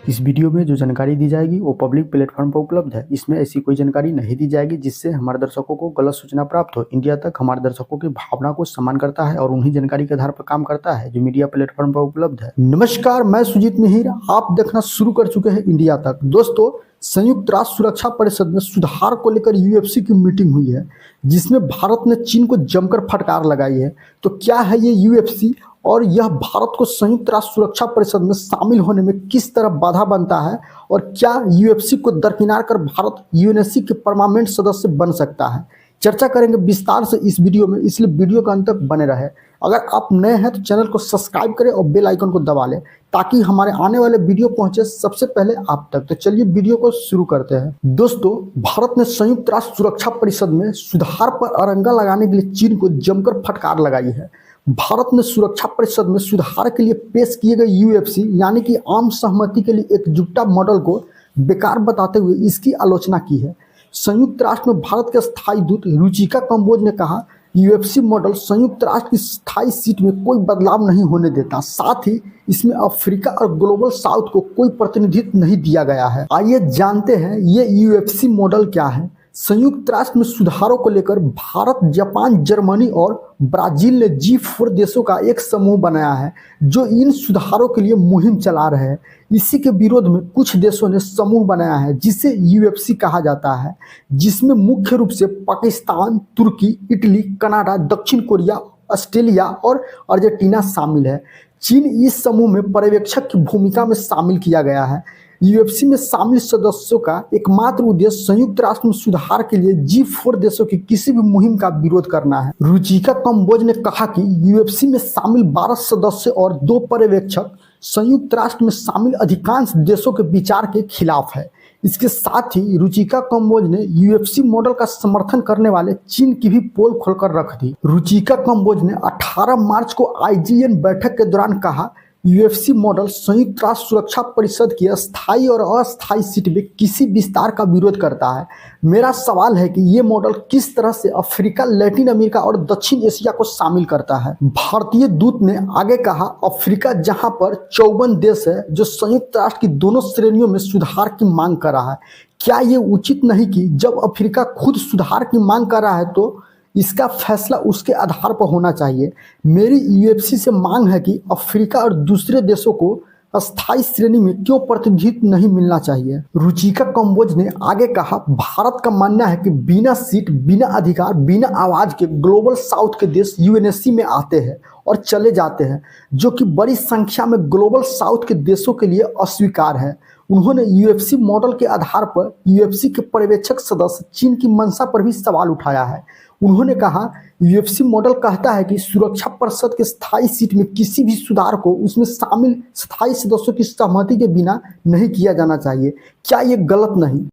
इस वीडियो में जो जानकारी दी जाएगी वो पब्लिक प्लेटफॉर्म पर उपलब्ध है। इसमें ऐसी कोई जानकारी नहीं दी जाएगी जिससे हमारे दर्शकों को गलत सूचना प्राप्त हो। इंडिया तक हमारे दर्शकों की भावना को सम्मान करता है और उन्हीं जानकारी के आधार पर काम करता है जो मीडिया प्लेटफॉर्म पर उपलब्ध है। नमस्कार, मैं सुजीत मिहिर, आप देखना शुरू कर चुके हैं इंडिया तक। दोस्तों, संयुक्त राष्ट्र सुरक्षा परिषद में सुधार को लेकर यूएफसी की मीटिंग हुई है जिसमें भारत ने चीन को जमकर फटकार लगाई है। तो क्या है ये यूएफसी और यह भारत को संयुक्त राष्ट्र सुरक्षा परिषद में शामिल होने में किस तरह बाधा बनता है और क्या यूएफसी को दरकिनार कर भारत यूएनएससी के परमानेंट सदस्य बन सकता है, चर्चा करेंगे विस्तार से इस वीडियो में, इसलिए वीडियो के अंत तक बने रहे। अगर आप नए हैं तो चैनल को सब्सक्राइब करें और बेल आइकन को दबा लें ताकि हमारे आने वाले वीडियो पहुंचे सबसे पहले आप तक। तो चलिए वीडियो को शुरू करते हैं। दोस्तों, भारत ने संयुक्त राष्ट्र सुरक्षा परिषद में सुधार पर अड़ंगा लगाने के लिए चीन को जमकर फटकार लगाई है। भारत ने सुरक्षा परिषद में सुधार के लिए पेश किए गए यूएफसी यानी कि आम सहमति के लिए एकजुटता मॉडल को बेकार बताते हुए इसकी आलोचना की है। संयुक्त राष्ट्र में भारत के स्थायी दूत रुचिका कंबोज ने कहा, यूएफसी मॉडल संयुक्त राष्ट्र की स्थायी सीट में कोई बदलाव नहीं होने देता, साथ ही इसमें अफ्रीका और ग्लोबल साउथ को कोई प्रतिनिधित्व नहीं दिया गया है। आइए जानते हैं ये यूएफसी मॉडल क्या है। संयुक्त राष्ट्र में सुधारों को लेकर भारत, जापान, जर्मनी और ब्राजील ने G4 देशों का एक समूह बनाया है जो इन सुधारों के लिए मुहिम चला रहे हैं। इसी के विरोध में कुछ देशों ने समूह बनाया है जिसे यूएफसी कहा जाता है, जिसमें मुख्य रूप से पाकिस्तान, तुर्की, इटली, कनाडा, दक्षिण कोरिया, ऑस्ट्रेलिया और अर्जेंटीना शामिल है। चीन इस समूह में पर्यवेक्षक की भूमिका में शामिल किया गया है। यूएफसी में शामिल सदस्यों का एकमात्र उद्देश्य संयुक्त राष्ट्र में सुधार के लिए G4 देशों की किसी भी मुहिम का विरोध करना है। रुचिका कंबोज ने कहा कि यूएफसी में शामिल 12 सदस्य और 2 पर्यवेक्षक संयुक्त राष्ट्र में शामिल अधिकांश देशों के विचार के खिलाफ है। इसके साथ ही रुचिका कंबोज ने यूएफसी मॉडल का समर्थन करने वाले चीन की भी पोल खोलकर रख दी। रुचिका कंबोज ने 18 मार्च को आईजीएन बैठक के दौरान कहा, यूएफसी मॉडल संयुक्त राष्ट्र सुरक्षा परिषद की स्थायी और अस्थायी सीट में किसी विस्तार का विरोध करता है। मेरा सवाल है कि ये मॉडल किस तरह से अफ्रीका, लैटिन अमेरिका और दक्षिण एशिया को शामिल करता है। भारतीय दूत ने आगे कहा, अफ्रीका जहां पर 54 देश है जो संयुक्त राष्ट्र की दोनों श्रेणियों में सुधार की मांग कर रहा है, क्या ये उचित नहीं कि जब अफ्रीका खुद सुधार की मांग कर रहा है तो इसका फैसला उसके आधार पर होना चाहिए। मेरी यूएफसी से मांग है कि अफ्रीका और दूसरे देशों को अस्थायी श्रेणी में क्यों प्रतिनिधित्व नहीं मिलना चाहिए। रुचिका कंबोज ने आगे कहा, भारत का मानना है कि बिना सीट, बिना अधिकार, बिना आवाज के ग्लोबल साउथ के देश यूएनएससी में आते हैं और चले जाते हैं, जो कि बड़ी संख्या में ग्लोबल साउथ के देशों के लिए अस्वीकार है। उन्होंने यूएफसी मॉडल के आधार पर यूएफसी के पर्यवेक्षक सदस्य चीन की मंशा पर भी सवाल उठाया है। उन्होंने कहा, यूएफसी मॉडल कहता है कि सुरक्षा परिषद के स्थायी सीट में किसी भी सुधार को उसमें शामिल स्थायी सदस्यों की सहमति के बिना नहीं किया जाना चाहिए। क्या ये गलत नहीं?